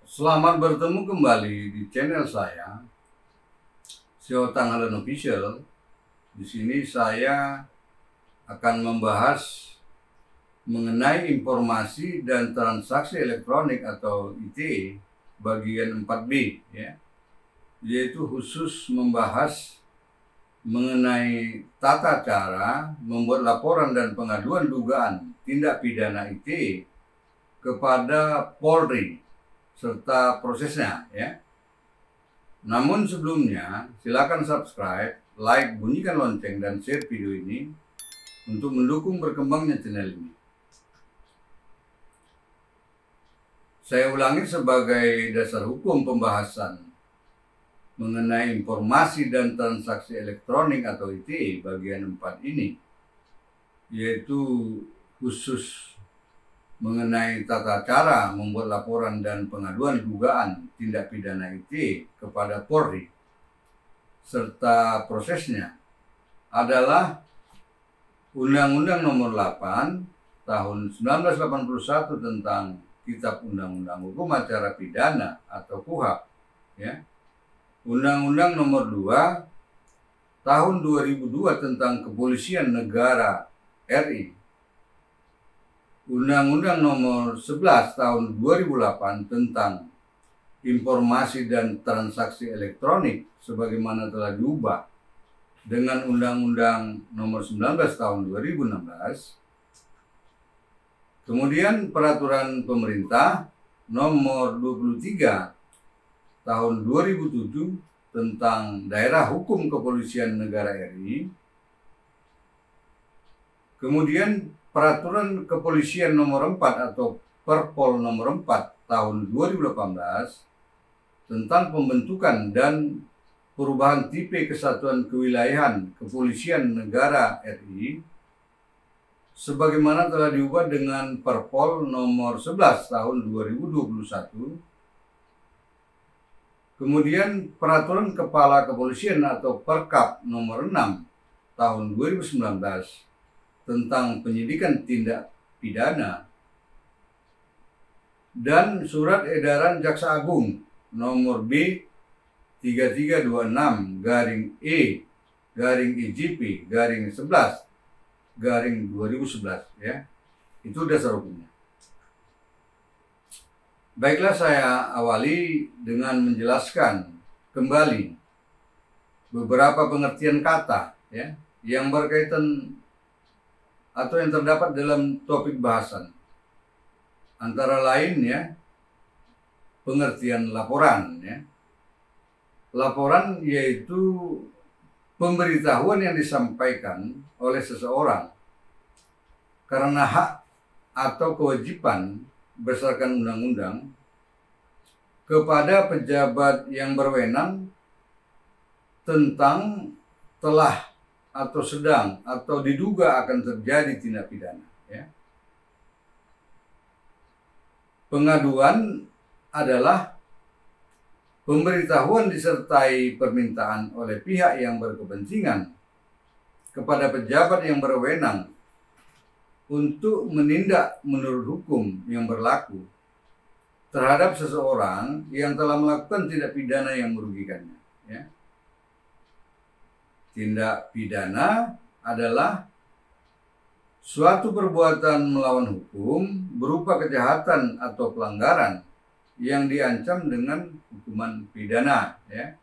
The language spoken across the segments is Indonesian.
Selamat bertemu kembali di channel saya, SEO Tanghalan Official. Di sini saya akan membahas mengenai informasi dan transaksi elektronik atau ITE bagian 4B, ya, yaitu khusus membahas mengenai tata cara membuat laporan dan pengaduan dugaan tindak pidana ITE kepada Polri serta prosesnya, ya. Namun sebelumnya, silakan subscribe, like, bunyikan lonceng, dan share video ini untuk mendukung berkembangnya channel ini. Saya ulangi sebagai dasar hukum pembahasan mengenai informasi dan transaksi elektronik atau ITE bagian 4 ini, yaitu khusus mengenai tata cara membuat laporan dan pengaduan dugaan tindak pidana ITE kepada Polri serta prosesnya adalah Undang-Undang Nomor 8 Tahun 1981 tentang Kitab Undang-Undang Hukum Acara Pidana atau KUHP, ya. Undang-Undang Nomor 2 Tahun 2002 tentang Kepolisian Negara RI. Undang-Undang Nomor 11 Tahun 2008 tentang Informasi dan Transaksi Elektronik sebagaimana telah diubah dengan Undang-Undang Nomor 19 Tahun 2016. Kemudian Peraturan Pemerintah Nomor 23 Tahun 2007 tentang Daerah Hukum Kepolisian Negara RI. Kemudian Peraturan Kepolisian Nomor 4 atau Perpol Nomor 4 Tahun 2018 tentang pembentukan dan perubahan tipe Kesatuan Kewilayahan Kepolisian Negara RI sebagaimana telah diubah dengan Perpol Nomor 11 Tahun 2021. Kemudian Peraturan Kepala Kepolisian atau Perkap Nomor 6 Tahun 2019 tentang penyidikan tindak pidana, dan Surat Edaran Jaksa Agung Nomor B 3326-E/IJP/11/2011, ya. Itu dasar hukumnya. Baiklah, saya awali dengan menjelaskan kembali beberapa pengertian kata, ya, yang berkaitan atau yang terdapat dalam topik bahasan. Antara lain, ya, pengertian laporan, ya. Laporan yaitu pemberitahuan yang disampaikan oleh seseorang karena hak atau kewajiban berdasarkan undang-undang kepada pejabat yang berwenang tentang telah atau sedang atau diduga akan terjadi tindak pidana, ya. Pengaduan adalah pemberitahuan disertai permintaan oleh pihak yang berkepentingan kepada pejabat yang berwenang untuk menindak menurut hukum yang berlaku terhadap seseorang yang telah melakukan tindak pidana yang merugikannya, ya. Tindak pidana adalah suatu perbuatan melawan hukum berupa kejahatan atau pelanggaran yang diancam dengan hukuman pidana, ya.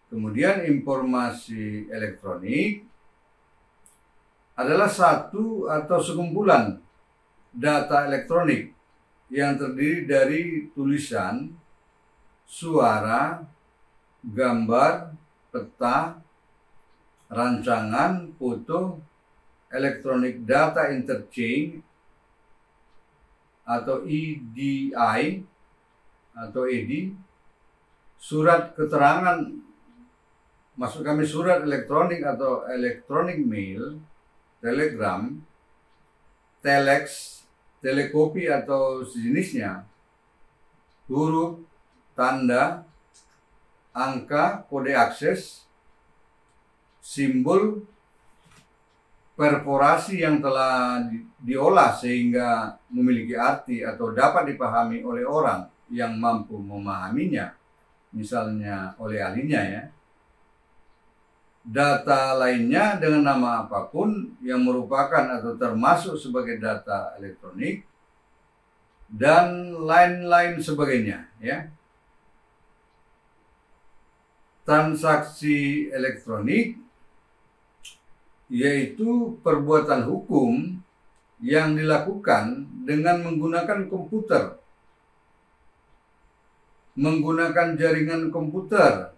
Kemudian informasi elektronik adalah satu atau sekumpulan data elektronik yang terdiri dari tulisan, suara, gambar, peta, rancangan, foto, electronic data interchange atau EDI atau ED, surat keterangan, maksud kami surat elektronik atau electronic mail, telegram, telex, telekopi atau sejenisnya, huruf, tanda, angka, kode akses, simbol, perforasi yang telah diolah sehingga memiliki arti atau dapat dipahami oleh orang yang mampu memahaminya, misalnya oleh ahlinya ya. Data lainnya dengan nama apapun yang merupakan atau termasuk sebagai data elektronik dan lain-lain sebagainya ya. Transaksi elektronik yaitu perbuatan hukum yang dilakukan dengan menggunakan komputer, menggunakan jaringan komputer,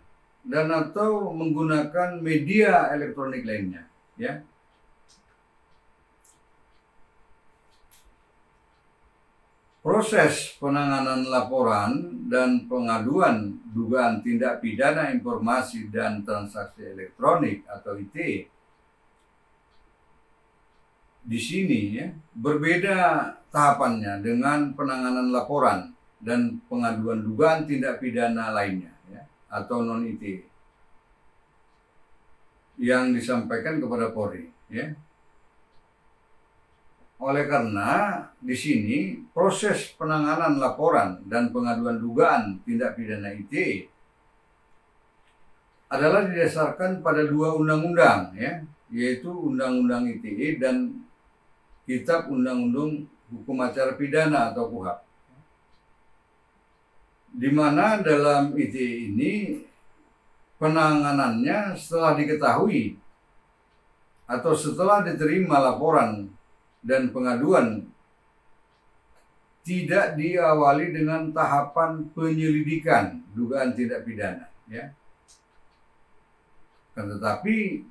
dan atau menggunakan media elektronik lainnya ya. Proses penanganan laporan dan pengaduan dugaan tindak pidana informasi dan transaksi elektronik atau ITE di sini ya berbeda tahapannya dengan penanganan laporan dan pengaduan dugaan tindak pidana lainnya ya, atau non ITE yang disampaikan kepada Polri ya. Oleh karena di sini proses penanganan laporan dan pengaduan dugaan tindak pidana ITE adalah didasarkan pada dua undang-undang ya, yaitu Undang-Undang ITE dan Kitab Undang-Undang Hukum Acara Pidana atau KUHP. Di mana dalam ITE ini penanganannya setelah diketahui atau setelah diterima laporan dan pengaduan tidak diawali dengan tahapan penyelidikan dugaan tindak pidana ya. Tetapi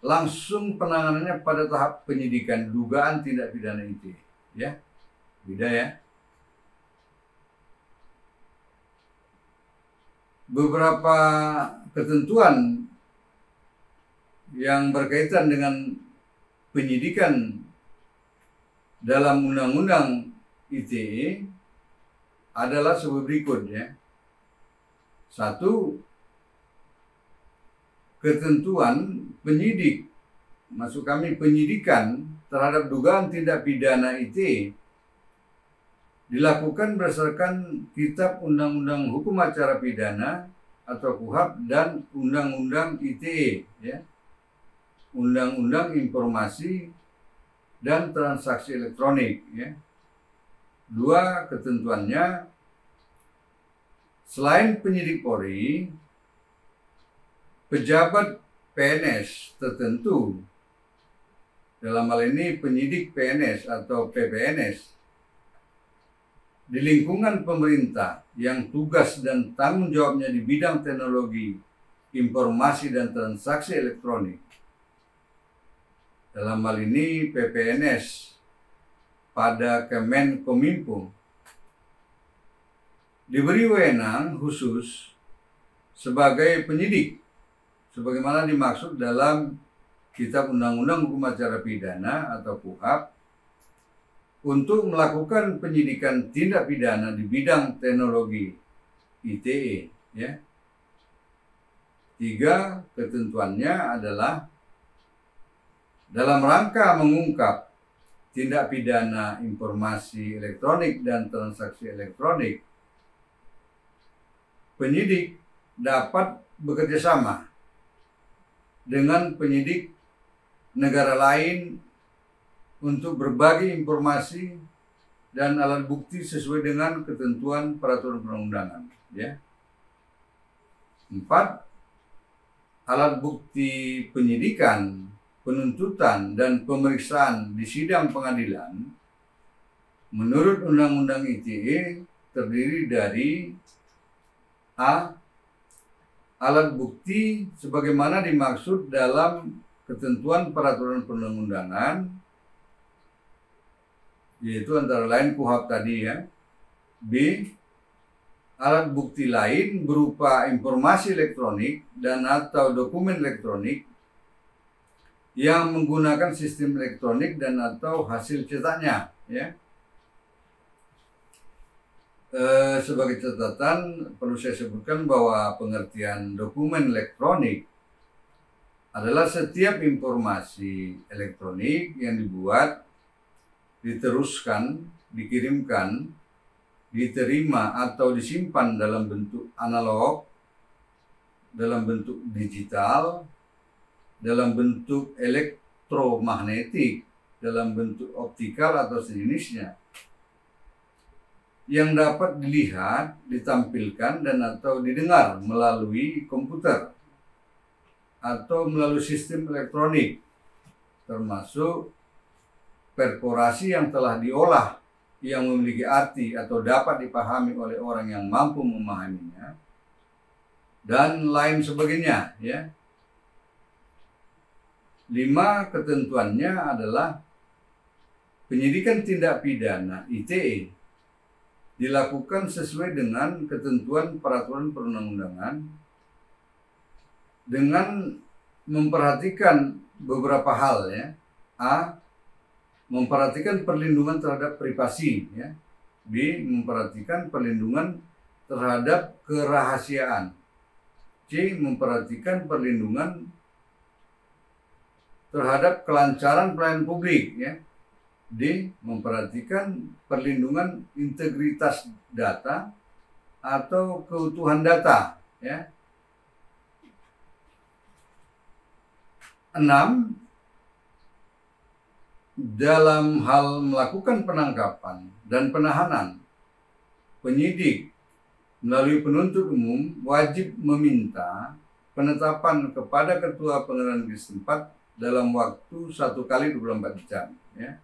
langsung penanganannya pada tahap penyidikan dugaan tindak pidana itu ya. Beda ya. Beberapa ketentuan yang berkaitan dengan penyidikan dalam Undang-Undang ITE adalah sebagai berikut ya. 1. Ketentuan penyidik, maksud kami penyidikan terhadap dugaan tindak pidana ITE dilakukan berdasarkan Kitab Undang-Undang Hukum Acara Pidana atau KUHP dan Undang-Undang ITE ya. Undang-Undang Informasi dan Transaksi Elektronik ya. 2. Ketentuannya, selain penyidik Polri, pejabat PNS tertentu, dalam hal ini penyidik PNS atau PPNS, di lingkungan pemerintah yang tugas dan tanggung jawabnya di bidang teknologi, informasi dan transaksi elektronik, dalam hal ini PPNS pada Kemenkominfo, diberi wewenang khusus sebagai penyidik sebagaimana dimaksud dalam Kitab Undang-Undang Hukum Acara Pidana atau KUHP untuk melakukan penyidikan tindak pidana di bidang teknologi ITE ya. 3. Ketentuannya adalah dalam rangka mengungkap tindak pidana informasi elektronik dan transaksi elektronik, penyidik dapat bekerjasama dengan penyidik negara lain untuk berbagi informasi dan alat bukti sesuai dengan ketentuan peraturan perundangan ya. 4. Alat bukti penyidikan, penuntutan dan pemeriksaan di sidang pengadilan menurut Undang-Undang ITE terdiri dari A. Alat bukti sebagaimana dimaksud dalam ketentuan peraturan perundang-undangan, yaitu antara lain KUHP tadi ya. B. Alat bukti lain berupa informasi elektronik dan atau dokumen elektronik yang menggunakan sistem elektronik dan atau hasil cetaknya ya. Sebagai catatan perlu saya sebutkan bahwa pengertian dokumen elektronik adalah setiap informasi elektronik yang dibuat, diteruskan, dikirimkan, diterima atau disimpan dalam bentuk analog, dalam bentuk digital, dalam bentuk elektromagnetik, dalam bentuk optikal atau sejenisnya, yang dapat dilihat, ditampilkan, dan atau didengar melalui komputer atau melalui sistem elektronik, termasuk perforasi yang telah diolah yang memiliki arti atau dapat dipahami oleh orang yang mampu memahaminya, dan lain sebagainya, ya. 5 ketentuannya adalah penyidikan tindak pidana ITE dilakukan sesuai dengan ketentuan peraturan perundang-undangan dengan memperhatikan beberapa hal, ya. A. Memperhatikan perlindungan terhadap privasi, ya. B. Memperhatikan perlindungan terhadap kerahasiaan. C. Memperhatikan perlindungan terhadap kelancaran pelayanan publik, ya. D. Memperhatikan perlindungan integritas data atau keutuhan data, ya. 6. Dalam hal melakukan penangkapan dan penahanan, penyidik melalui penuntut umum wajib meminta penetapan kepada ketua pengadilan negeri setempat dalam waktu 1 kali 24 jam, ya.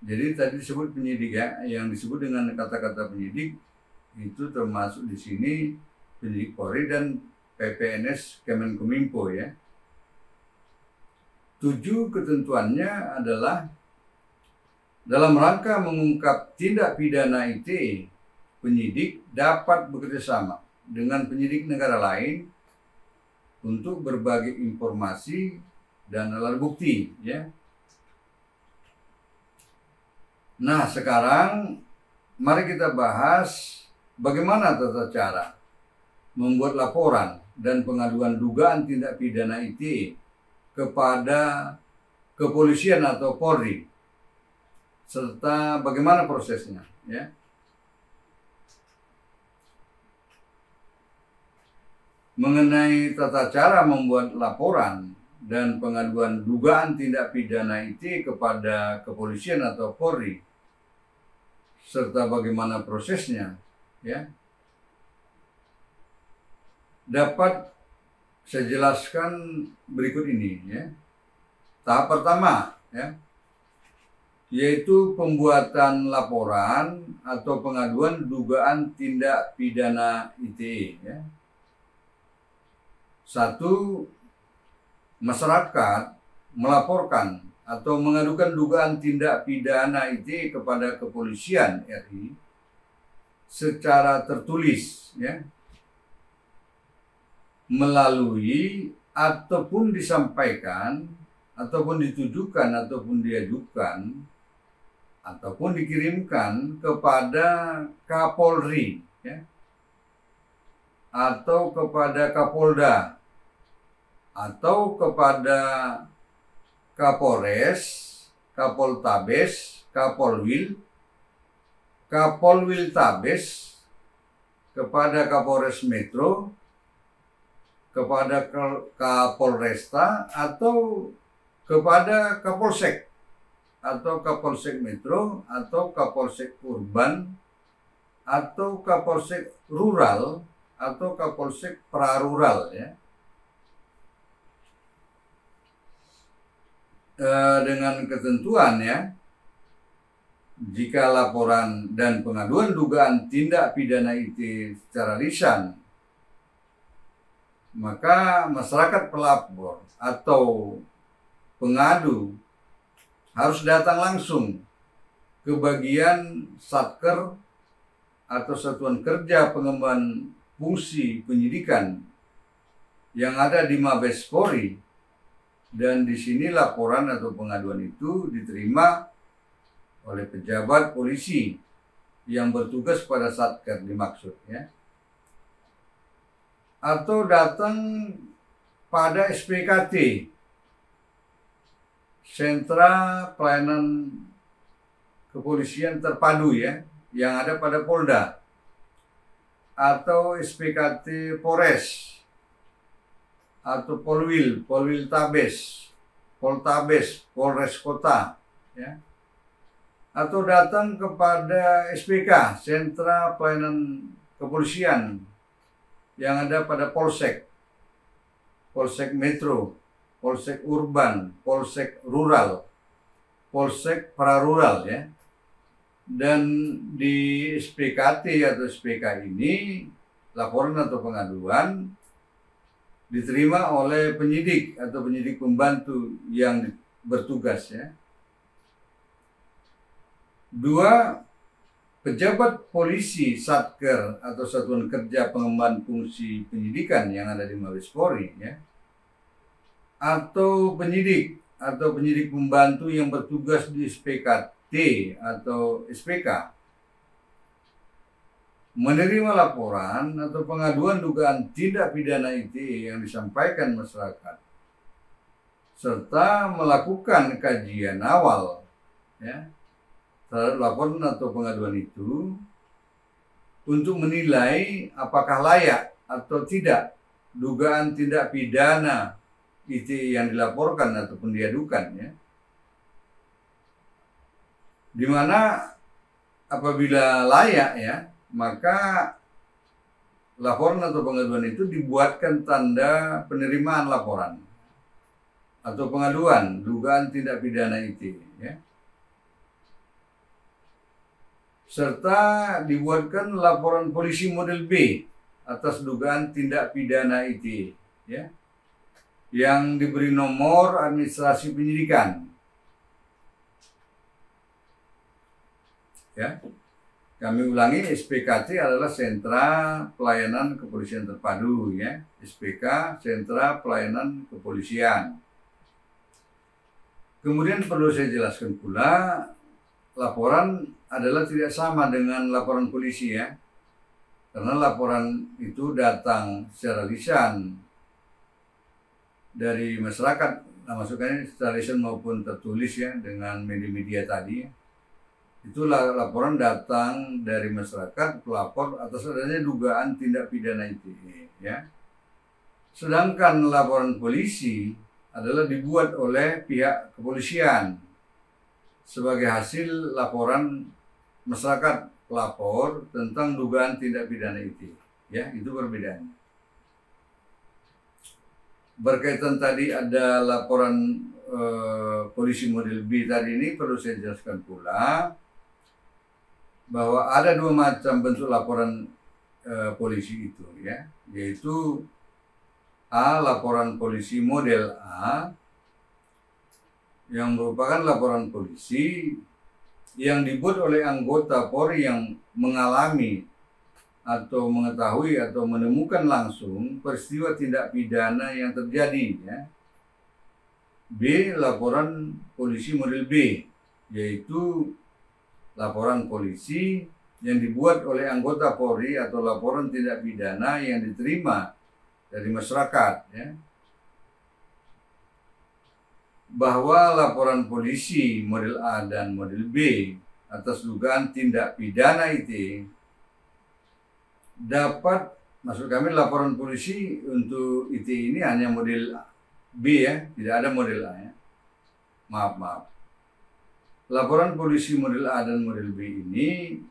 Jadi tadi disebut penyidik, ya, yang disebut dengan kata-kata penyidik itu termasuk di sini penyidik Polri dan PPNS Kemenkominfo, ya. 7 ketentuannya adalah dalam rangka mengungkap tindak pidana ITE, penyidik dapat bekerjasama dengan penyidik negara lain untuk berbagi informasi dan alat bukti, ya. Nah, sekarang mari kita bahas bagaimana tata cara membuat laporan dan pengaduan dugaan tindak pidana ITE kepada kepolisian atau Polri, serta bagaimana prosesnya, ya. Mengenai tata cara membuat laporan dan pengaduan dugaan tindak pidana ITE kepada kepolisian atau Polri, serta bagaimana prosesnya, ya, dapat saya jelaskan berikut ini, ya. Tahap pertama, ya, yaitu pembuatan laporan atau pengaduan dugaan tindak pidana ITE, ya. 1. Masyarakat melaporkan atau mengadukan dugaan tindak pidana ITE kepada kepolisian RI secara tertulis, ya, melalui ataupun disampaikan ataupun ditujukan ataupun diajukan ataupun dikirimkan kepada Kapolri, ya, atau kepada Kapolda atau kepada Kapolres, Kapoltabes, Kapolwil, Kapolwiltabes, kepada Kapolres Metro, kepada Kapolresta, atau kepada Kapolsek atau Kapolsek Metro atau Kapolsek Urban atau Kapolsek Rural atau Kapolsek Prarural, ya. Dengan ketentuan, ya, jika laporan dan pengaduan dugaan tindak pidana ITE secara lisan, maka masyarakat pelapor atau pengadu harus datang langsung ke bagian Satker atau Satuan Kerja Pengembangan Fungsi Penyidikan yang ada di Mabes Polri, dan di sini laporan atau pengaduan itu diterima oleh pejabat polisi yang bertugas pada Satker dimaksud, ya. Atau datang pada SPKT, Sentra Pelayanan Kepolisian Terpadu ya, yang ada pada Polda, atau SPKT Polres, atau Polwil, Polwiltabes, Poltabes, Polres Kota, ya, atau datang kepada SPK, Sentra Pelayanan Kepolisian, yang ada pada Polsek, Polsek Metro, Polsek Urban, Polsek Rural, Polsek Prarural ya. Dan di SPKT atau SPK ini laporan atau pengaduan diterima oleh penyidik atau penyidik pembantu yang bertugas ya. 2. Pejabat polisi Satker atau Satuan Kerja Pengemban Fungsi Penyidikan yang ada di Mabes Polri ya, atau penyidik pembantu yang bertugas di SPKT atau SPK menerima laporan atau pengaduan dugaan tindak pidana ITE yang disampaikan masyarakat serta melakukan kajian awal ya terhadap laporan atau pengaduan itu untuk menilai apakah layak atau tidak dugaan tindak pidana ITE yang dilaporkan ataupun diadukan ya. Di mana apabila layak ya, maka laporan atau pengaduan itu dibuatkan tanda penerimaan laporan atau pengaduan dugaan tindak pidana ITE ya. Serta dibuatkan laporan polisi model B atas dugaan tindak pidana ITE ya, yang diberi nomor administrasi penyidikan ya. Kami ulangi, SPKT adalah Sentra Pelayanan Kepolisian Terpadu ya, SPK Sentra Pelayanan Kepolisian. Kemudian perlu saya jelaskan pula, laporan adalah tidak sama dengan laporan polisi ya, karena laporan itu datang secara lisan dari masyarakat, masukannya secara lisan maupun tertulis ya dengan media-media tadi. Itulah laporan datang dari masyarakat pelapor atas adanya dugaan tindak pidana ITE ya. Sedangkan laporan polisi adalah dibuat oleh pihak kepolisian sebagai hasil laporan masyarakat pelapor tentang dugaan tindak pidana ITE ya, itu perbedaannya. Berkaitan tadi ada laporan polisi model B tadi, ini perlu saya jelaskan pula bahwa ada 2 macam bentuk laporan polisi itu ya, yaitu A, laporan polisi model A yang merupakan laporan polisi yang dibuat oleh anggota Polri yang mengalami atau mengetahui atau menemukan langsung peristiwa tindak pidana yang terjadi ya. B, laporan polisi model B, yaitu laporan polisi yang dibuat oleh anggota Polri atau laporan tindak pidana yang diterima dari masyarakat ya. Bahwa laporan polisi model A dan model B atas dugaan tindak pidana ITE dapat, maksud kami laporan polisi untuk ITE ini hanya model B ya, tidak ada model A ya. Maaf. Laporan polisi model A dan model B ini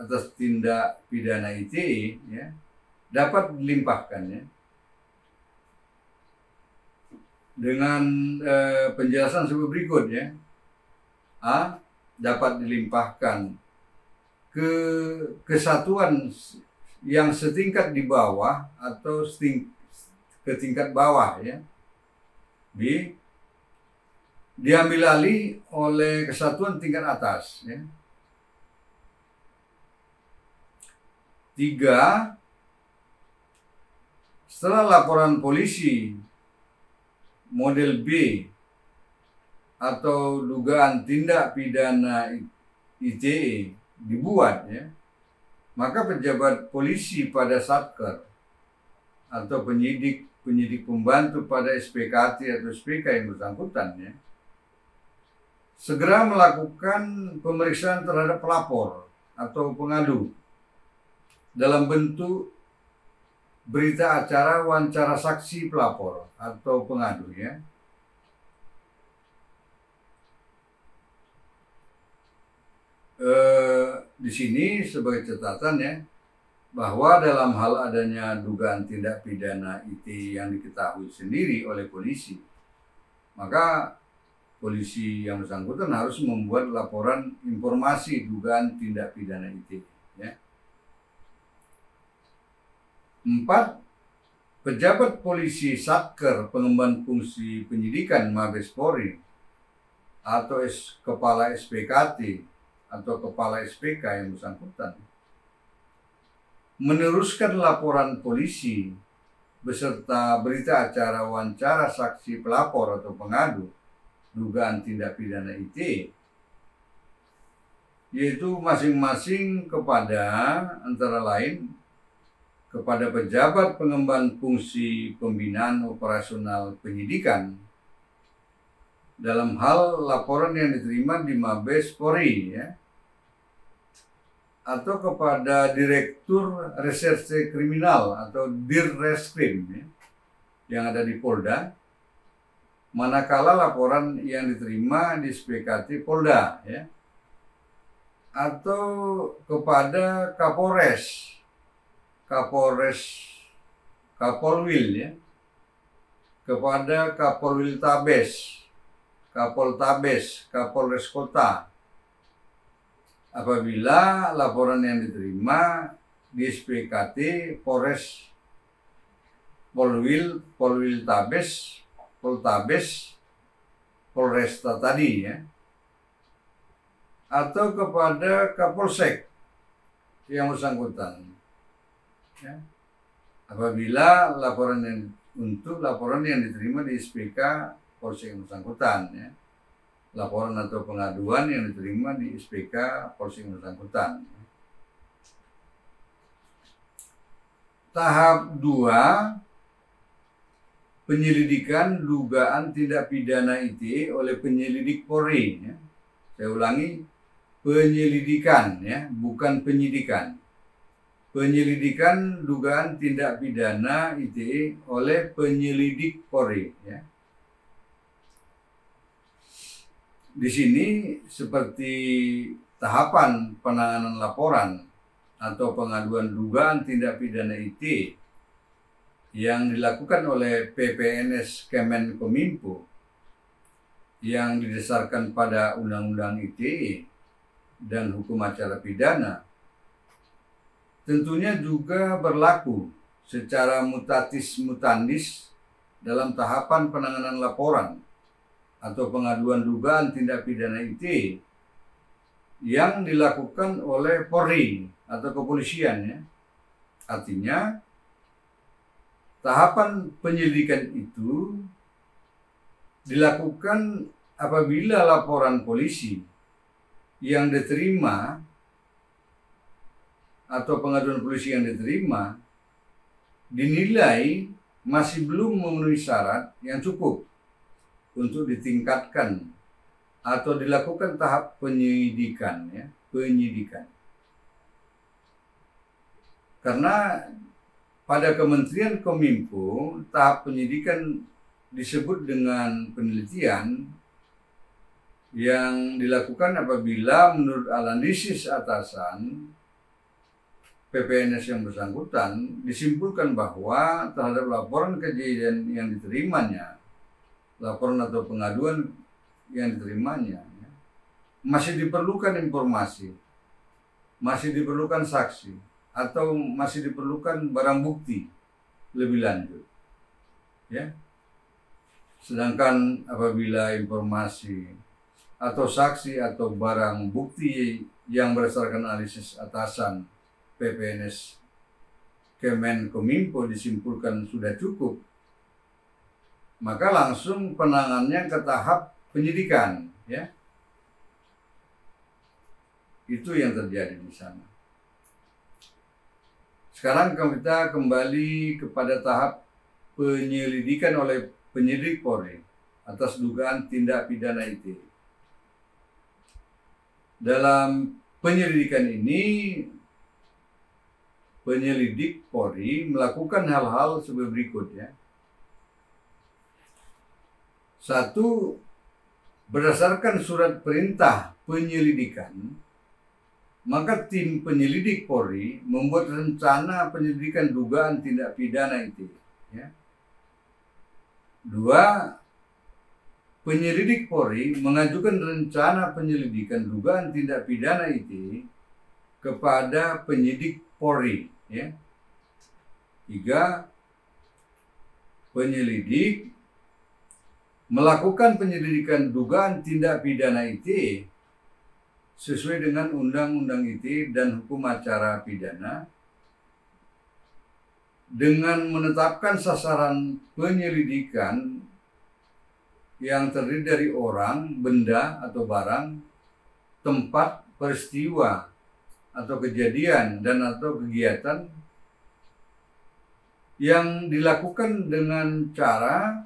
atas tindak pidana ITE ya, dapat dilimpahkan ya, dengan penjelasan sebagai berikut ya. A, dapat dilimpahkan ke kesatuan yang setingkat di bawah atau ke tingkat bawah ya. B, diambil alih oleh kesatuan tingkat atas ya. 3, setelah laporan polisi model B atau dugaan tindak pidana ITE dibuat ya, maka pejabat polisi pada Satker atau penyidik penyidik pembantu pada SPKT atau SPK yang bersangkutan ya, segera melakukan pemeriksaan terhadap pelapor atau pengadu dalam bentuk berita acara wawancara saksi pelapor atau pengadu ya. Di sini sebagai catatan ya, bahwa dalam hal adanya dugaan tindak pidana IT yang diketahui sendiri oleh polisi, maka polisi yang bersangkutan harus membuat laporan informasi dugaan tindak pidana IT ya. 4. Pejabat polisi Satker Pengemban Fungsi Penyidikan Mabes Polri atau Kepala SPKT atau Kepala SPK yang bersangkutan meneruskan laporan polisi beserta berita acara wawancara saksi pelapor atau pengadu dugaan tindak pidana IT, yaitu masing-masing kepada antara lain kepada pejabat pengemban fungsi pembinaan operasional penyidikan dalam hal laporan yang diterima di Mabes Polri ya, atau kepada Direktur Reserse Kriminal atau Dirreskrim ya, yang ada di Polda, manakala laporan yang diterima di SPKT Polda ya, atau kepada Kapolres, Kapolwil ya, kepada Kapolwil Tabes, Kapoltabes, Kapolres Kota, apabila laporan yang diterima di SPKT Polres, Polwil, Polwil Tabes, Poltabes, Polresta tadi ya, atau kepada Kapolsek yang bersangkutan ya, apabila laporan yang diterima di SPK Polsek yang bersangkutan ya, laporan atau pengaduan yang diterima di SPK Polsek yang bersangkutan. Tahap 2, penyelidikan dugaan tindak pidana ITE oleh penyelidik Polri ya. Saya ulangi, penyelidikan ya, bukan penyidikan. Penyelidikan dugaan tindak pidana ITE oleh penyelidik Polri ya. Di sini seperti tahapan penanganan laporan atau pengaduan dugaan tindak pidana ITE yang dilakukan oleh PPNS Kemenkominfo yang didasarkan pada Undang-Undang ITE dan Hukum Acara Pidana, tentunya juga berlaku secara mutatis mutandis dalam tahapan penanganan laporan atau pengaduan dugaan tindak pidana ITE yang dilakukan oleh Polri atau kepolisian ya. Artinya tahapan penyelidikan itu dilakukan apabila laporan polisi yang diterima atau pengaduan polisi yang diterima dinilai masih belum memenuhi syarat yang cukup untuk ditingkatkan atau dilakukan tahap penyidikan ya, penyidikan. Karena pada Kementerian Kominfo tahap penyidikan disebut dengan penelitian yang dilakukan apabila menurut analisis atasan PPNS yang bersangkutan disimpulkan bahwa terhadap laporan kejadian yang diterimanya, laporan atau pengaduan yang diterimanya ya, masih diperlukan informasi, masih diperlukan saksi, atau masih diperlukan barang bukti lebih lanjut ya. Sedangkan apabila informasi atau saksi atau barang bukti yang berdasarkan analisis atasan PPNS Kemenkominfo disimpulkan sudah cukup, maka langsung penanganannya ke tahap penyidikan ya. Itu yang terjadi di sana. Sekarang kita kembali kepada tahap penyelidikan oleh penyidik Polri atas dugaan tindak pidana IT. Dalam penyelidikan ini, penyelidik Polri melakukan hal-hal sebagai berikut ya. 1. Berdasarkan surat perintah penyelidikan, maka tim penyelidik Polri membuat rencana penyelidikan dugaan tindak pidana IT. Ya. 2. Penyelidik Polri mengajukan rencana penyelidikan dugaan tindak pidana IT kepada penyidik Polri. Ya. 3. Penyelidik melakukan penyelidikan dugaan tindak pidana IT sesuai dengan Undang-Undang IT dan Hukum Acara Pidana dengan menetapkan sasaran penyelidikan yang terdiri dari orang, benda atau barang, tempat, peristiwa atau kejadian dan atau kegiatan yang dilakukan dengan cara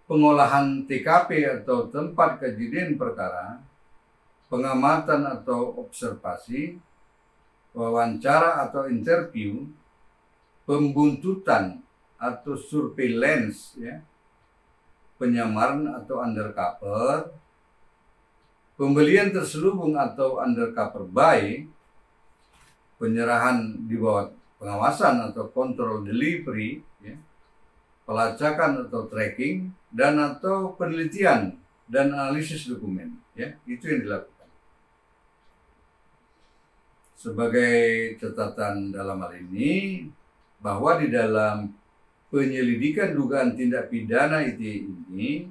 pengolahan TKP atau tempat kejadian perkara, pengamatan atau observasi, wawancara atau interview, pembuntutan atau surveillance, ya, penyamaran atau undercover, pembelian terselubung atau undercover buy, penyerahan di bawah pengawasan atau control delivery, ya, pelacakan atau tracking, dan atau penelitian dan analisis dokumen, ya, itu yang dilakukan. Sebagai catatan dalam hal ini, bahwa di dalam penyelidikan dugaan tindak pidana IT ini,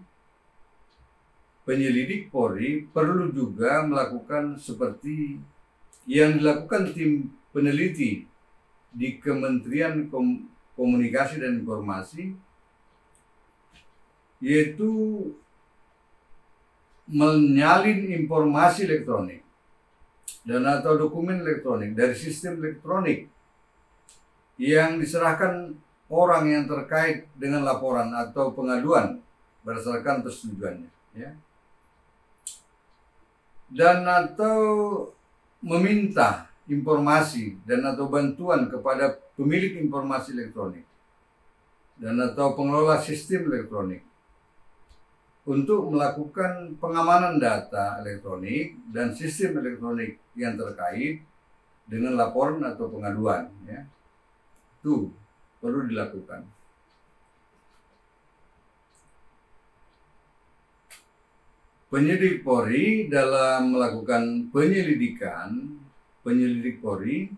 penyelidik Polri perlu juga melakukan seperti yang dilakukan tim peneliti di Kementerian Komunikasi dan Informasi, yaitu menyalin informasi elektronik dan atau dokumen elektronik dari sistem elektronik yang diserahkan orang yang terkait dengan laporan atau pengaduan berdasarkan persetujuannya, ya, dan atau meminta informasi dan atau bantuan kepada pemilik informasi elektronik dan atau pengelola sistem elektronik untuk melakukan pengamanan data elektronik dan sistem elektronik yang terkait dengan laporan atau pengaduan, ya. Itu perlu dilakukan. Penyidik Polri dalam melakukan penyelidikan, penyelidik Polri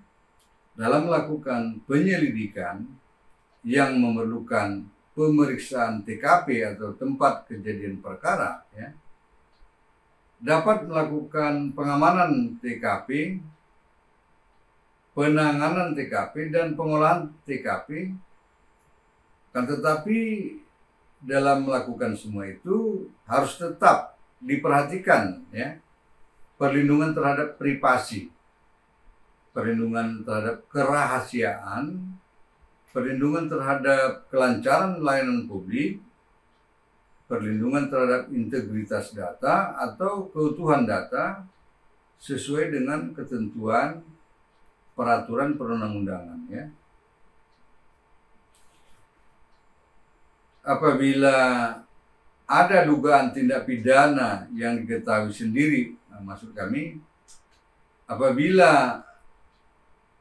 dalam melakukan penyelidikan yang memerlukan pemeriksaan TKP atau tempat kejadian perkara, ya, dapat melakukan pengamanan TKP, penanganan TKP, dan pengolahan TKP. Kan tetapi dalam melakukan semua itu harus tetap diperhatikan, ya, perlindungan terhadap privasi, perlindungan terhadap kerahasiaan, perlindungan terhadap kelancaran layanan publik, perlindungan terhadap integritas data atau keutuhan data sesuai dengan ketentuan peraturan perundang-undangan, ya. Apabila ada dugaan tindak pidana yang diketahui sendiri, maksud kami, apabila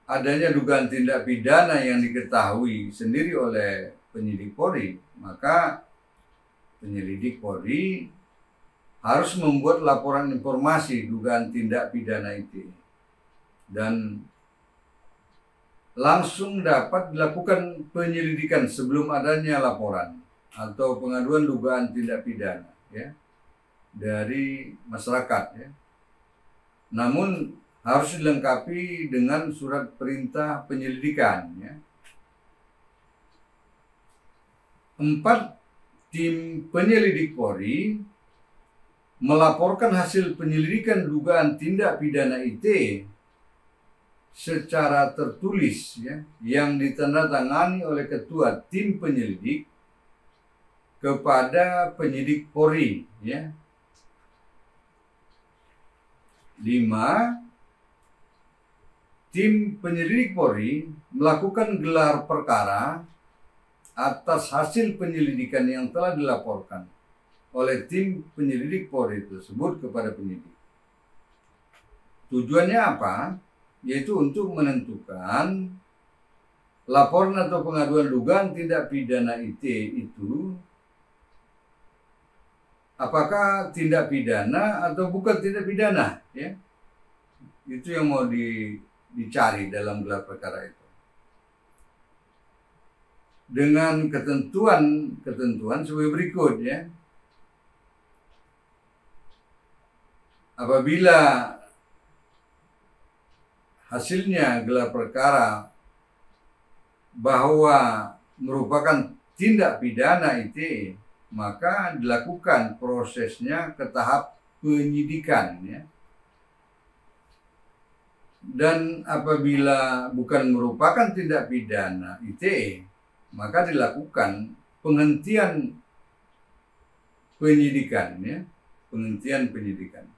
adanya dugaan tindak pidana yang diketahui sendiri oleh penyidik Polri, maka penyelidik Polri harus membuat laporan informasi dugaan tindak pidana itu dan langsung dapat dilakukan penyelidikan sebelum adanya laporan atau pengaduan dugaan tindak pidana, ya, dari masyarakat, ya. Namun harus dilengkapi dengan surat perintah penyelidikan, ya. 4. Tim penyelidik Polri melaporkan hasil penyelidikan dugaan tindak pidana IT secara tertulis ya, yang ditandatangani oleh ketua tim penyelidik kepada penyidik Polri ya. 5. Tim penyelidik Polri melakukan gelar perkara atas hasil penyelidikan yang telah dilaporkan oleh tim penyelidik Polri tersebut kepada penyidik. Tujuannya apa? Yaitu untuk menentukan laporan atau pengaduan dugaan tindak pidana IT itu apakah tindak pidana atau bukan tindak pidana ya. Itu yang mau dicari dalam gelar perkara itu. Dengan ketentuan sebagai berikut ya. Apabila hasilnya gelar perkara bahwa merupakan tindak pidana ITE, maka dilakukan prosesnya ke tahap penyidikan ya. Dan apabila bukan merupakan tindak pidana ITE, maka dilakukan penghentian penyidikan ya, penghentian penyidikan.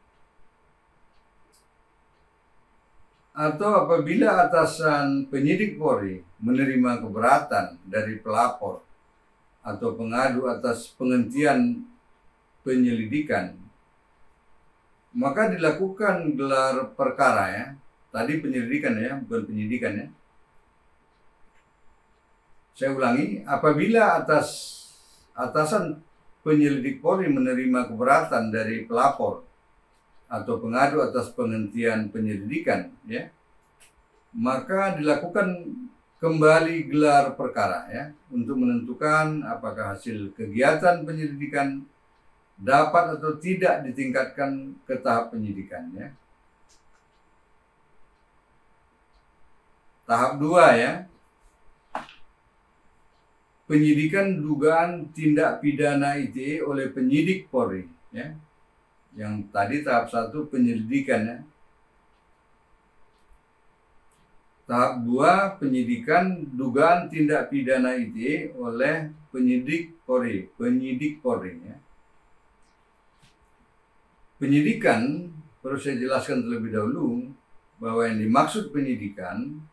Atau apabila atasan penyidik Polri menerima keberatan dari pelapor atau pengadu atas penghentian penyelidikan, maka dilakukan gelar perkara ya. Tadi penyelidikan ya, bukan penyidikan ya. Saya ulangi, apabila atasan penyelidik Polri menerima keberatan dari pelapor atau pengadu atas penghentian penyelidikan ya, maka dilakukan kembali gelar perkara ya untuk menentukan apakah hasil kegiatan penyelidikan dapat atau tidak ditingkatkan ke tahap penyidikan ya. Tahap 2 ya, penyidikan dugaan tindak pidana ITE oleh penyidik Polri ya. Yang tadi tahap 1 penyelidikan ya. Tahap 2 penyidikan dugaan tindak pidana ITE oleh penyidik Polri ya. Penyidikan perlu saya jelaskan terlebih dahulu bahwa yang dimaksud penyidikan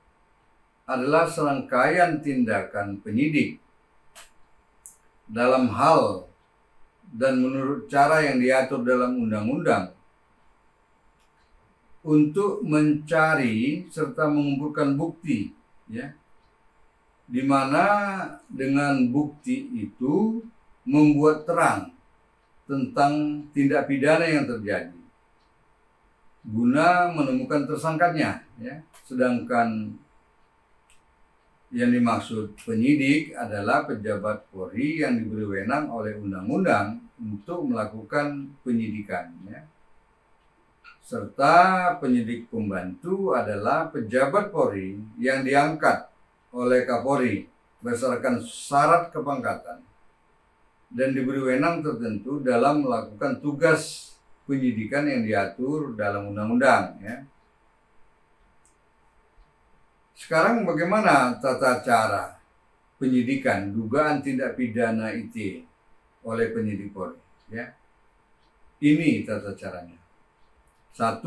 adalah serangkaian tindakan penyidik dalam hal dan menurut cara yang diatur dalam undang-undang untuk mencari serta mengumpulkan bukti ya, di mana dengan bukti itu membuat terang tentang tindak pidana yang terjadi guna menemukan tersangkanya ya. Sedangkan yang dimaksud penyidik adalah pejabat Polri yang diberi wewenang oleh undang-undang untuk melakukan penyidikan ya. Serta penyidik pembantu adalah pejabat Polri yang diangkat oleh Kapolri berdasarkan syarat kepangkatan dan diberi wewenang tertentu dalam melakukan tugas penyidikan yang diatur dalam undang-undang ya. Sekarang bagaimana tata cara penyidikan dugaan tindak pidana ITE oleh penyidik Polri ya? Ini tata caranya. 1.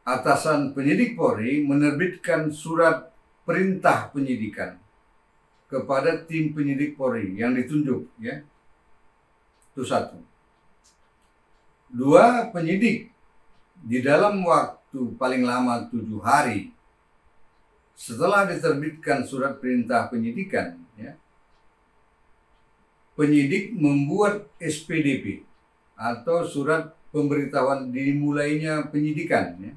Atasan penyidik Polri menerbitkan surat perintah penyidikan kepada tim penyidik Polri yang ditunjuk ya. Itu 1. 2. Penyidik di dalam waktu paling lama 7 hari setelah diterbitkan surat perintah penyidikan ya, penyidik membuat SPDP atau surat pemberitahuan dimulainya penyidikan ya.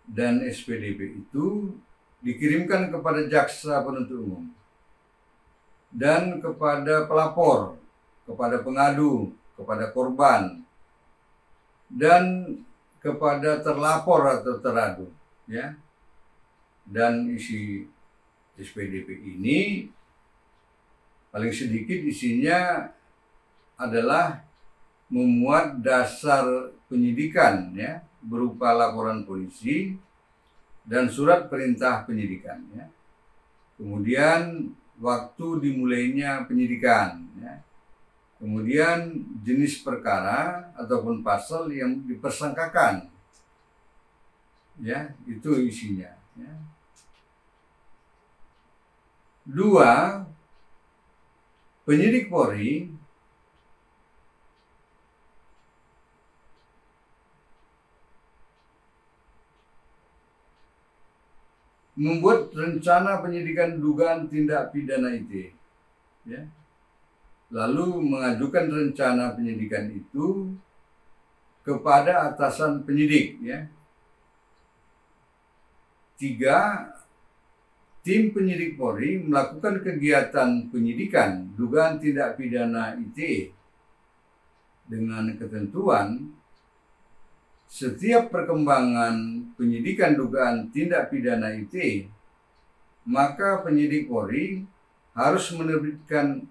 Dan SPDP itu dikirimkan kepada jaksa penuntut umum dan kepada pelapor, kepada pengadu, kepada korban, dan kepada terlapor atau teradu ya. Dan isi SPDP ini paling sedikit isinya adalah memuat dasar penyidikan ya, berupa laporan polisi dan surat perintah penyidikan. Ya. Kemudian waktu dimulainya penyidikan. Ya. Kemudian jenis perkara ataupun pasal yang dipersangkakan. Ya, itu isinya. Ya. 2. Penyidik Polri membuat rencana penyidikan dugaan tindak pidana ITE. Ya. Lalu mengajukan rencana penyidikan itu kepada atasan penyidik. Ya. 3. Tim penyidik Polri melakukan kegiatan penyidikan dugaan tindak pidana ITE dengan ketentuan setiap perkembangan penyidikan dugaan tindak pidana ITE, maka penyidik Polri harus menerbitkan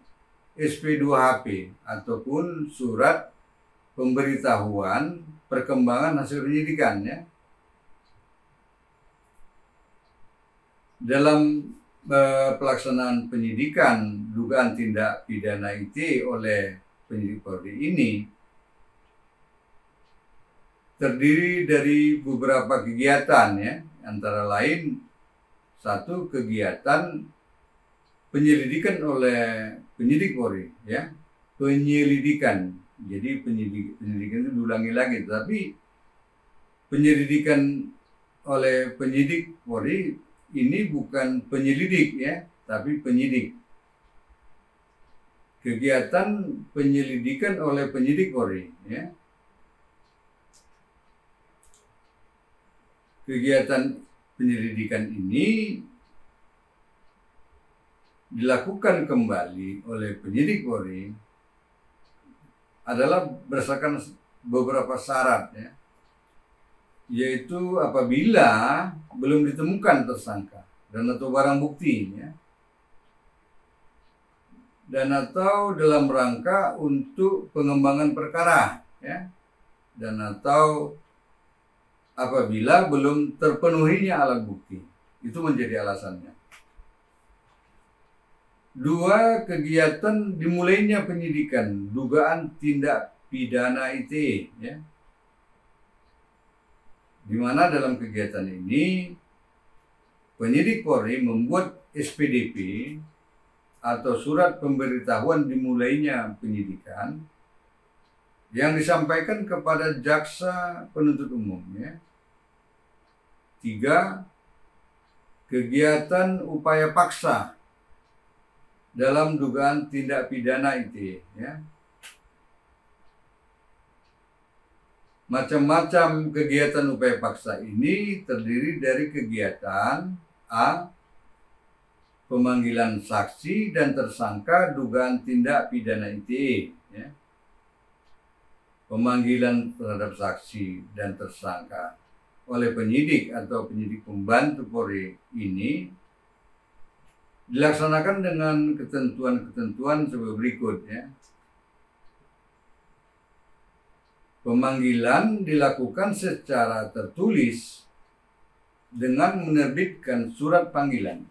SP2HP ataupun surat pemberitahuan perkembangan hasil penyidikan. Ya. Dalam pelaksanaan penyidikan dugaan tindak pidana ITE oleh penyidik Polri ini terdiri dari beberapa kegiatan, ya, antara lain 1 kegiatan penyelidikan oleh penyidik Polri, ya, penyelidikan. Jadi penyelidikan itu diulangi lagi, tapi penyelidikan oleh penyidik Polri ini bukan penyelidik, ya, tapi penyidik. Kegiatan penyelidikan oleh penyidik Polri, ya. Kegiatan penyelidikan ini dilakukan kembali oleh penyidik Polri adalah berdasarkan beberapa syarat, ya, yaitu apabila belum ditemukan tersangka dan atau barang bukti, ya, dan atau dalam rangka untuk pengembangan perkara, ya, dan atau apabila belum terpenuhinya alat bukti. Itu menjadi alasannya. 2. Kegiatan dimulainya penyidikan dugaan tindak pidana ITE, ya. Di mana dalam kegiatan ini penyidik Polri membuat SPDP atau surat pemberitahuan dimulainya penyidikan yang disampaikan kepada jaksa penuntut umum. Ya. 3. Kegiatan upaya paksa dalam dugaan tindak pidana ITE. Ya. Macam-macam kegiatan upaya paksa ini terdiri dari kegiatan A. Pemanggilan saksi dan tersangka dugaan tindak pidana ITE. Ya. Pemanggilan terhadap saksi dan tersangka oleh penyidik atau penyidik pembantu Polri ini dilaksanakan dengan ketentuan-ketentuan sebagai berikut. Ya. Pemanggilan dilakukan secara tertulis dengan menerbitkan surat panggilan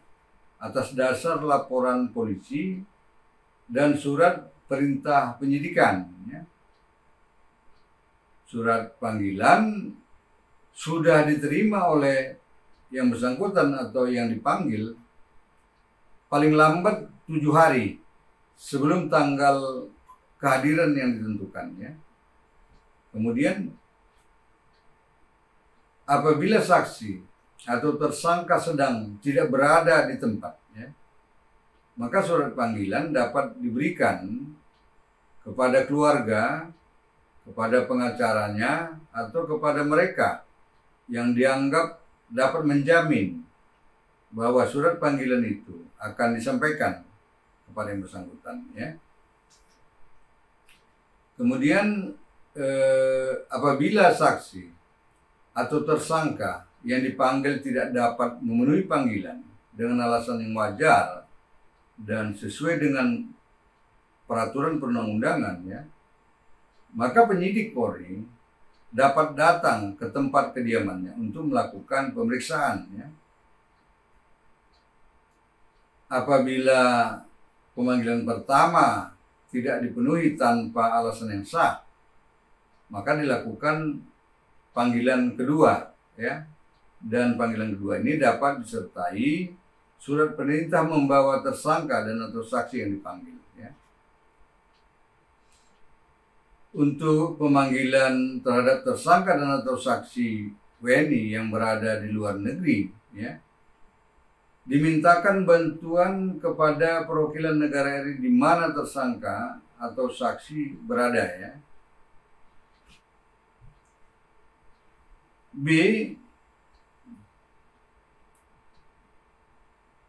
atas dasar laporan polisi dan surat perintah penyidikan. Ya. Surat panggilan sudah diterima oleh yang bersangkutan atau yang dipanggil paling lambat 7 hari sebelum tanggal kehadiran yang ditentukan. Ya. Kemudian apabila saksi atau tersangka sedang tidak berada di tempat, ya, maka surat panggilan dapat diberikan kepada keluarga, kepada pengacaranya, atau kepada mereka yang dianggap dapat menjamin bahwa surat panggilan itu akan disampaikan kepada yang bersangkutan. Ya. Kemudian apabila saksi atau tersangka yang dipanggil tidak dapat memenuhi panggilan dengan alasan yang wajar dan sesuai dengan peraturan perundang-undangan, ya, maka penyidik Polri dapat datang ke tempat kediamannya untuk melakukan pemeriksaan. Ya. Apabila pemanggilan pertama tidak dipenuhi tanpa alasan yang sah, maka dilakukan panggilan kedua, ya. Dan panggilan kedua ini dapat disertai surat perintah membawa tersangka dan atau saksi yang dipanggil. Ya. Untuk pemanggilan terhadap tersangka dan atau saksi WNI yang berada di luar negeri, ya, dimintakan bantuan kepada perwakilan negara RI di mana tersangka atau saksi berada. Ya. B.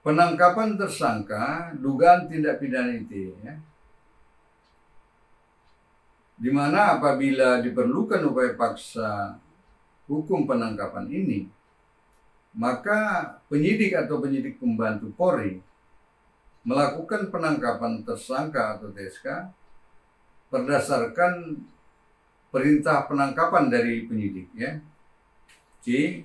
Penangkapan tersangka dugaan tindak pidana ITE. Ya. Di mana apabila diperlukan upaya paksa hukum penangkapan ini, maka penyidik atau penyidik pembantu Polri melakukan penangkapan tersangka atau TSK berdasarkan perintah penangkapan dari penyidik. Ya. C.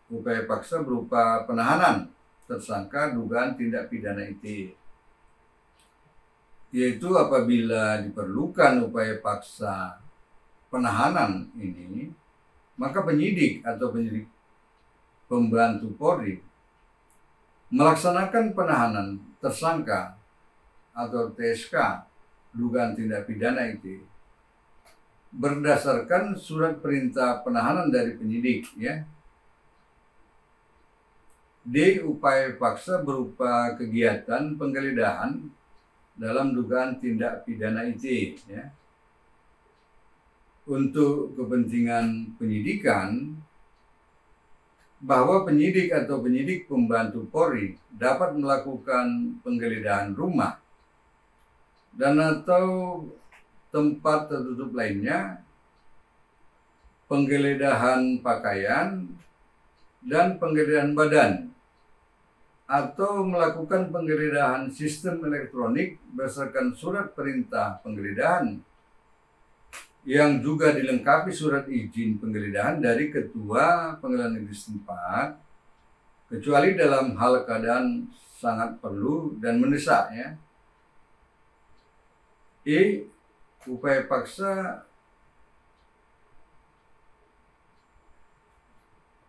Upaya paksa berupa penahanan tersangka dugaan tindak pidana ITE, yaitu apabila diperlukan upaya paksa penahanan ini, maka penyidik atau penyidik pembantu Polri melaksanakan penahanan tersangka atau TSK dugaan tindak pidana ITE berdasarkan surat perintah penahanan dari penyidik. Ya. D. Upaya paksa berupa kegiatan penggeledahan dalam dugaan tindak pidana ITE. Ya. Untuk kepentingan penyidikan, bahwa penyidik atau penyidik pembantu Polri dapat melakukan penggeledahan rumah dan atau tempat tertutup lainnya, penggeledahan pakaian dan penggeledahan badan, atau melakukan penggeledahan sistem elektronik berdasarkan surat perintah penggeledahan yang juga dilengkapi surat izin penggeledahan dari Ketua Pengadilan Negeri setempat, kecuali dalam hal keadaan sangat perlu dan mendesak. Ya. E. Upaya paksa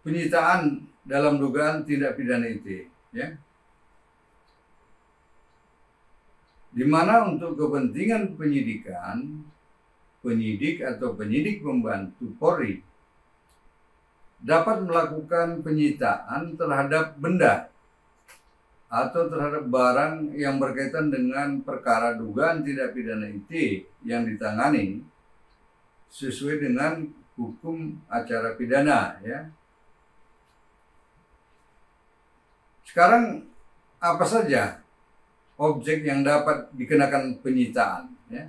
penyitaan dalam dugaan tindak pidana ITE. Ya. Di mana untuk kepentingan penyidikan, penyidik atau penyidik pembantu Polri dapat melakukan penyitaan terhadap benda atau terhadap barang yang berkaitan dengan perkara dugaan tindak pidana ITE yang ditangani sesuai dengan hukum acara pidana. Ya. Sekarang apa saja objek yang dapat dikenakan penyitaan? Ya.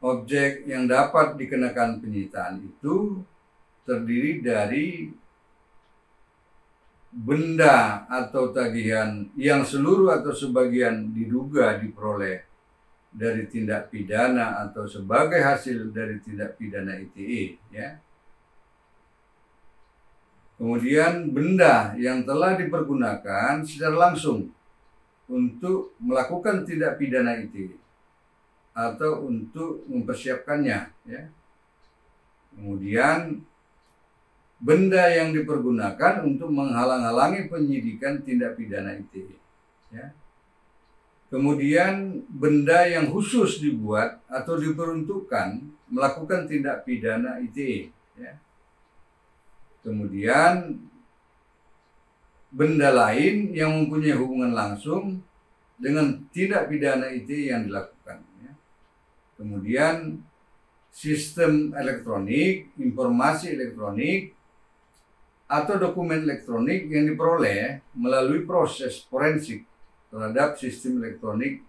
Objek yang dapat dikenakan penyitaan itu terdiri dari benda atau tagihan yang seluruh atau sebagian diduga diperoleh dari tindak pidana atau sebagai hasil dari tindak pidana ITE. Ya. Kemudian benda yang telah dipergunakan secara langsung untuk melakukan tindak pidana ITE atau untuk mempersiapkannya. Ya. Kemudian benda yang dipergunakan untuk menghalang-halangi penyidikan tindak pidana ITE. Ya. Kemudian benda yang khusus dibuat atau diperuntukkan melakukan tindak pidana ITE. Ya. Kemudian benda lain yang mempunyai hubungan langsung dengan tindak pidana ITE yang dilakukan. Ya. Kemudian sistem elektronik, informasi elektronik, atau dokumen elektronik yang diperoleh melalui proses forensik terhadap sistem elektronik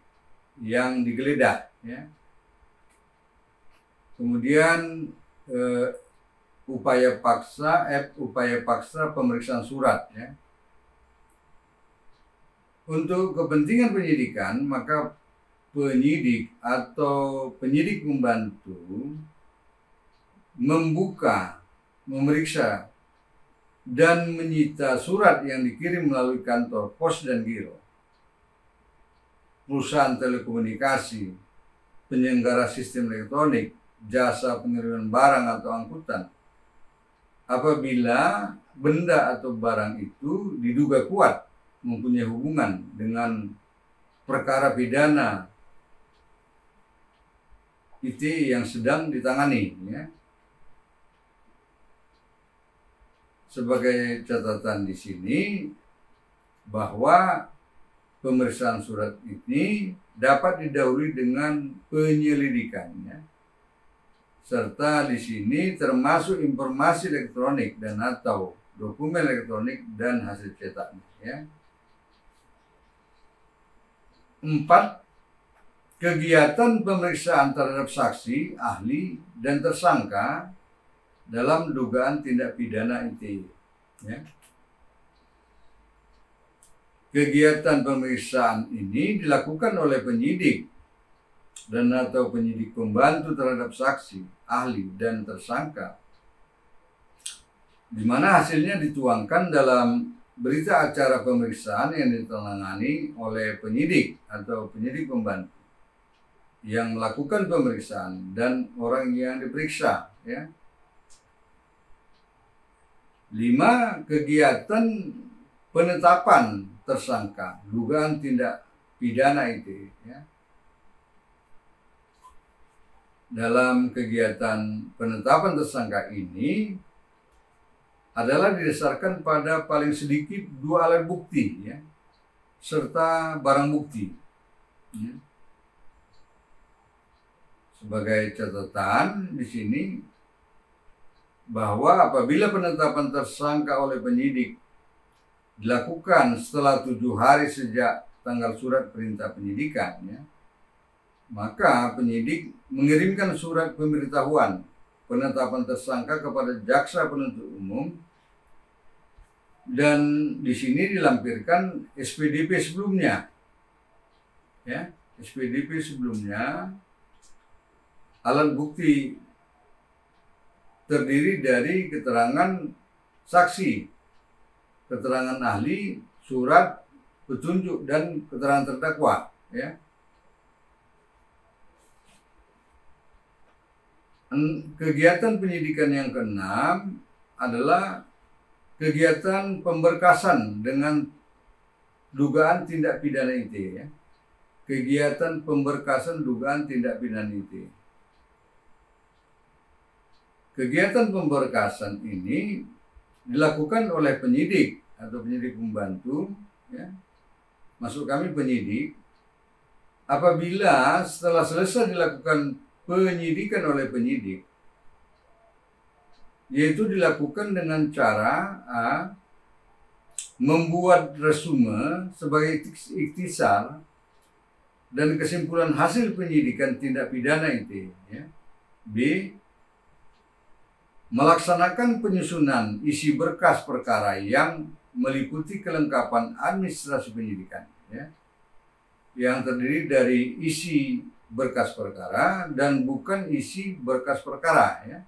yang digeledah. Ya. Kemudian upaya paksa pemeriksaan surat. Ya. Untuk kepentingan penyidikan, maka penyidik atau penyidik pembantu membuka, memeriksa, dan menyita surat yang dikirim melalui kantor pos dan giro, perusahaan telekomunikasi, penyelenggara sistem elektronik, jasa pengiriman barang atau angkutan, apabila benda atau barang itu diduga kuat mempunyai hubungan dengan perkara pidana ITE yang sedang ditangani, ya. Sebagai catatan di sini bahwa pemeriksaan surat ini dapat didahului dengan penyelidikannya, serta di sini termasuk informasi elektronik dan atau dokumen elektronik dan hasil cetaknya, ya. 4. Kegiatan pemeriksaan terhadap saksi, ahli, dan tersangka dalam dugaan tindak pidana ITE, ya. Kegiatan pemeriksaan ini dilakukan oleh penyidik dan atau penyidik pembantu terhadap saksi, ahli, dan tersangka, di mana hasilnya dituangkan dalam berita acara pemeriksaan yang ditangani oleh penyidik atau penyidik pembantu yang melakukan pemeriksaan dan orang yang diperiksa, ya. 5. Kegiatan penetapan tersangka dugaan tindak pidana ITE, ya. Dalam kegiatan penetapan tersangka ini adalah didasarkan pada paling sedikit 2 alat bukti, ya, serta barang bukti, ya. Sebagai catatan di sini bahwa apabila penetapan tersangka oleh penyidik dilakukan setelah 7 hari sejak tanggal surat perintah penyidikan, ya, maka penyidik mengirimkan surat pemberitahuan penetapan tersangka kepada jaksa penuntut umum, dan di sini dilampirkan SPDP sebelumnya, ya. SPDP sebelumnya alat bukti terdiri dari keterangan saksi, keterangan ahli, surat petunjuk, dan keterangan terdakwa, ya. Kegiatan penyidikan yang keenam adalah kegiatan pemberkasan dengan dugaan tindak pidana ITE, ya. Kegiatan pemberkasan dugaan tindak pidana ITE. Kegiatan pemberkasan ini dilakukan oleh penyidik atau penyidik pembantu, ya. Maksud kami penyidik, apabila setelah selesai dilakukan penyidikan oleh penyidik, yaitu dilakukan dengan cara membuat resume sebagai ikhtisar dan kesimpulan hasil penyidikan tindak pidana ITE, ya. B. Melaksanakan penyusunan isi berkas perkara yang meliputi kelengkapan administrasi penyidikan, ya, yang terdiri dari isi berkas perkara dan bukan isi berkas perkara, ya.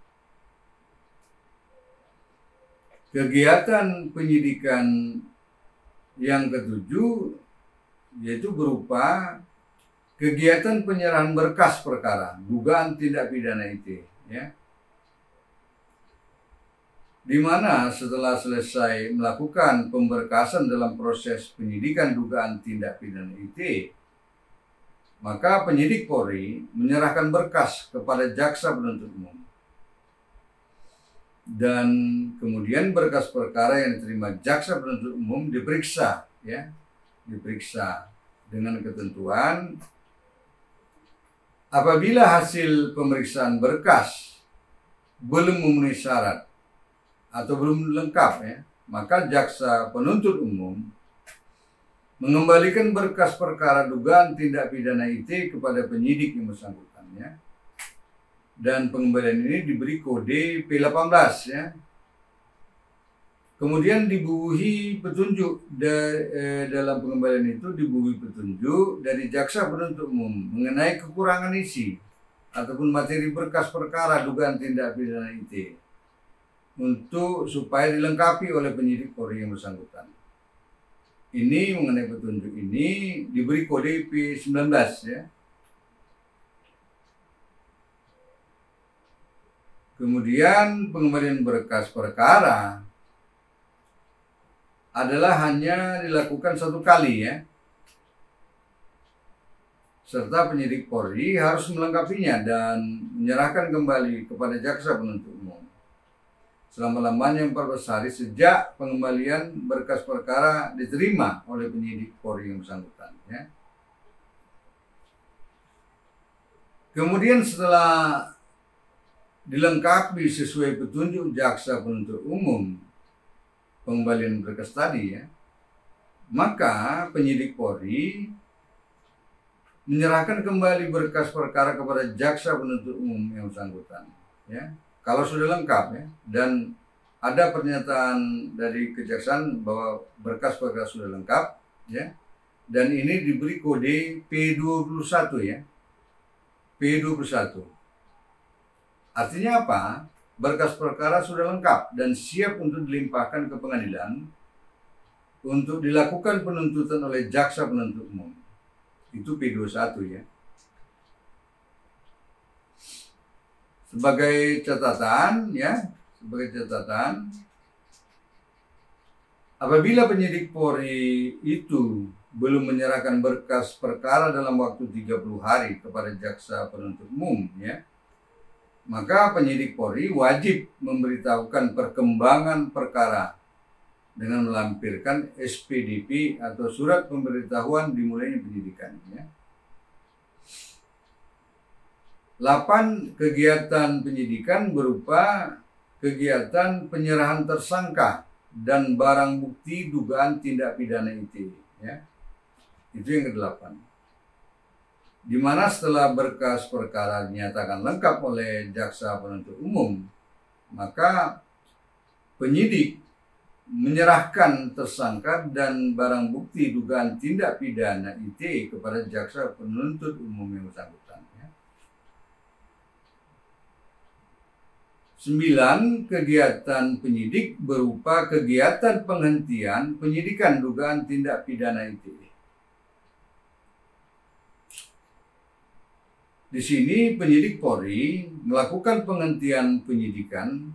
Kegiatan penyidikan yang ketujuh yaitu berupa kegiatan penyerahan berkas perkara dugaan tindak pidana ITE, ya, di mana setelah selesai melakukan pemberkasan dalam proses penyidikan dugaan tindak pidana ITE, maka penyidik Polri menyerahkan berkas kepada jaksa penuntut umum, dan kemudian berkas perkara yang diterima jaksa penuntut umum diperiksa, ya, diperiksa dengan ketentuan apabila hasil pemeriksaan berkas belum memenuhi syarat atau belum lengkap, ya, maka jaksa penuntut umum mengembalikan berkas perkara dugaan tindak pidana ITE kepada penyidik yang bersangkutan, ya. Dan pengembalian ini diberi kode P18, ya. Kemudian dibubuhi petunjuk dalam pengembalian itu dibubuhi petunjuk dari jaksa penuntut umum mengenai kekurangan isi ataupun materi berkas perkara dugaan tindak pidana ITE untuk supaya dilengkapi oleh penyidik Polri yang bersangkutan. Ini mengenai petunjuk ini diberi kode P19 ya. Kemudian pengembalian berkas perkara adalah hanya dilakukan 1 kali ya. Serta penyidik Polri harus melengkapinya dan menyerahkan kembali kepada jaksa penuntut umum selama-lamanya 14 hari sejak pengembalian berkas perkara diterima oleh penyidik Polri yang bersangkutan ya. Kemudian setelah dilengkapi sesuai petunjuk jaksa penuntut umum pengembalian berkas tadi ya, maka penyidik Polri menyerahkan kembali berkas perkara kepada jaksa penuntut umum yang bersangkutan ya, kalau sudah lengkap ya, dan ada pernyataan dari kejaksaan bahwa berkas perkara sudah lengkap ya, dan ini diberi kode P21 ya, P21 artinya apa? Berkas perkara sudah lengkap dan siap untuk dilimpahkan ke pengadilan untuk dilakukan penuntutan oleh jaksa penuntut umum. Itu P21 ya. Sebagai catatan ya, apabila penyidik Polri itu belum menyerahkan berkas perkara dalam waktu 30 hari kepada jaksa penuntut umum ya, maka penyidik Polri wajib memberitahukan perkembangan perkara dengan melampirkan SPDP atau surat pemberitahuan dimulainya penyidikan ya. 8 kegiatan penyidikan berupa kegiatan penyerahan tersangka dan barang bukti dugaan tindak pidana ITE ya. Itu yang ke-8. Di mana setelah berkas perkara dinyatakan lengkap oleh jaksa penuntut umum, maka penyidik menyerahkan tersangka dan barang bukti dugaan tindak pidana ITE kepada jaksa penuntut umum yang bersangkutan. 9 kegiatan penyidik berupa kegiatan penghentian penyidikan dugaan tindak pidana ITE. Di sini penyidik Polri melakukan penghentian penyidikan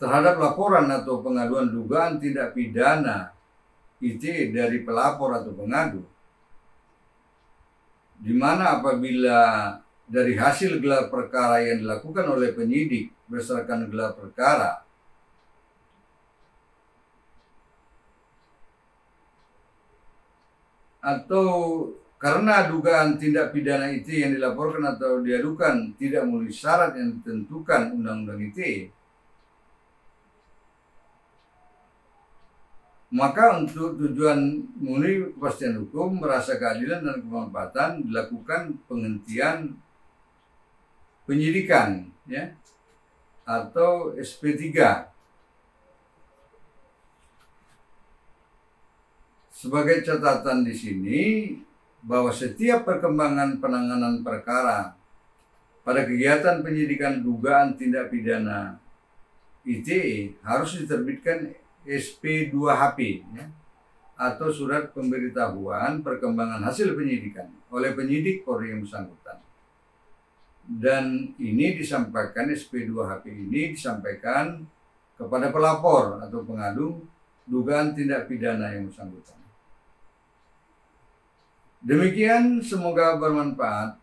terhadap laporan atau pengaduan dugaan tindak pidana ITE dari pelapor atau pengadu, di mana apabila dari hasil gelar perkara yang dilakukan oleh penyidik berdasarkan gelar perkara atau karena dugaan tindak pidana ITE yang dilaporkan atau diadukan tidak memenuhi syarat yang ditentukan Undang-Undang ITE, maka untuk tujuan memenuhi kepastian hukum, rasa keadilan dan kemanfaatan dilakukan penghentian penyidikan ya, atau SP3. Sebagai catatan di sini bahwa setiap perkembangan penanganan perkara pada kegiatan penyidikan dugaan tindak pidana ITE harus diterbitkan SP2HP ya, atau surat pemberitahuan perkembangan hasil penyidikan oleh penyidik Polri yang bersangkutan. Dan ini disampaikan, SP2HP ini disampaikan kepada pelapor atau pengadu dugaan tindak pidana yang bersangkutan. Demikian, semoga bermanfaat.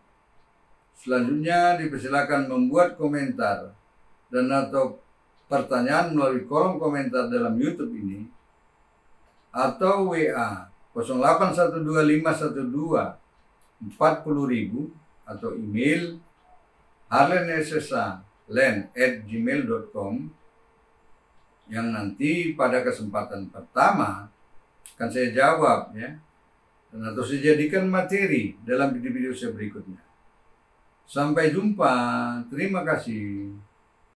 Selanjutnya dipersilakan membuat komentar dan atau pertanyaan melalui kolom komentar dalam YouTube ini atau WA 081251240000 atau email harlenessesa@gmail.com yang nanti pada kesempatan pertama akan saya jawab ya, dan atau saya jadikan materi dalam video-video saya berikutnya. Sampai jumpa, terima kasih.